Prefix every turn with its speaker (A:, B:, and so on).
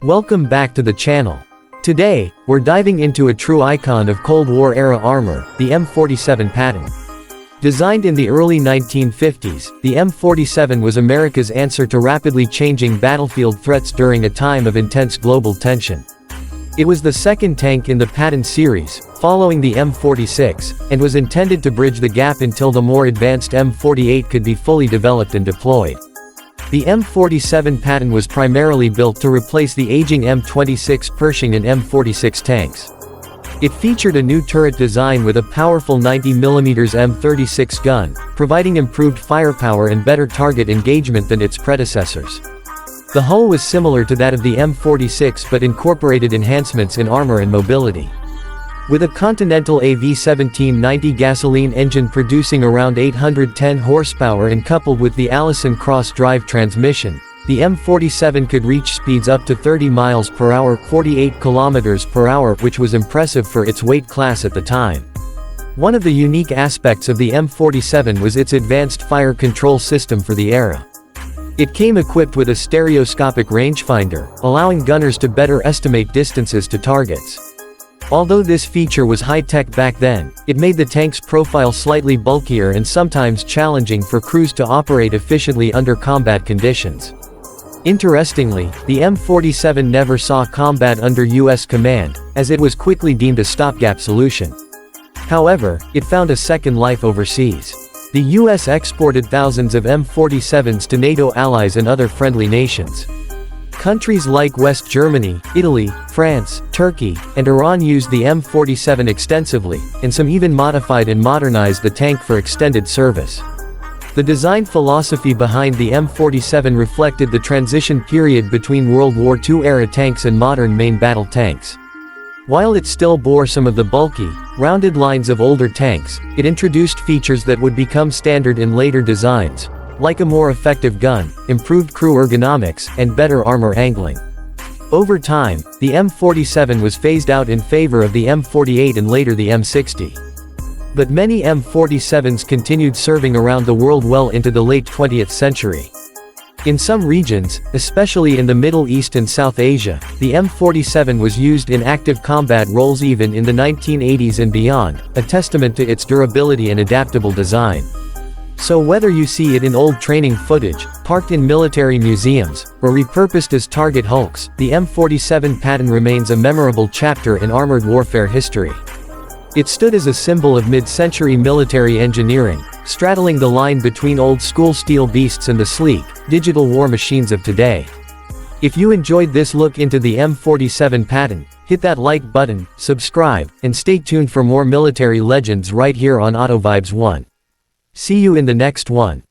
A: Welcome back to the channel. Today, we're diving into a true icon of Cold War-era armor, the M47 Patton. Designed in the early 1950s, the M47 was America's answer to rapidly changing battlefield threats during a time of intense global tension. It was the second tank in the Patton series, following the M46, and was intended to bridge the gap until the more advanced M48 could be fully developed and deployed. The M47 Patton was primarily built to replace the aging M26 Pershing and M46 tanks. It featured a new turret design with a powerful 90mm M36 gun, providing improved firepower and better target engagement than its predecessors. The hull was similar to that of the M46 but incorporated enhancements in armor and mobility. With a Continental AV1790 gasoline engine producing around 810 horsepower and coupled with the Allison cross-drive transmission, the M47 could reach speeds up to 30 miles per hour, 48 kilometers per hour, which was impressive for its weight class at the time. One of the unique aspects of the M47 was its advanced fire control system for the era. It came equipped with a stereoscopic rangefinder, allowing gunners to better estimate distances to targets. Although this feature was high-tech back then, it made the tank's profile slightly bulkier and sometimes challenging for crews to operate efficiently under combat conditions. Interestingly, the M47 never saw combat under U.S. command, as it was quickly deemed a stopgap solution. However, it found a second life overseas. The U.S. exported thousands of M47s to NATO allies and other friendly nations. Countries like West Germany, Italy, France, Turkey, and Iran used the M47 extensively, and some even modified and modernized the tank for extended service. The design philosophy behind the M47 reflected the transition period between World War II-era tanks and modern main battle tanks. While it still bore some of the bulky, rounded lines of older tanks, it introduced features that would become standard in later designs, like a more effective gun, improved crew ergonomics, and better armor angling. Over time, the M47 was phased out in favor of the M48 and later the M60. But many M47s continued serving around the world well into the late 20th century. In some regions, especially in the Middle East and South Asia, the M47 was used in active combat roles even in the 1980s and beyond, a testament to its durability and adaptable design. So whether you see it in old training footage, parked in military museums, or repurposed as target hulks, the M47 Patton remains a memorable chapter in armored warfare history. It stood as a symbol of mid-century military engineering, straddling the line between old-school steel beasts and the sleek, digital war machines of today. If you enjoyed this look into the M47 Patton, hit that like button, subscribe, and stay tuned for more military legends right here on AutoVibes 1. See you in the next one.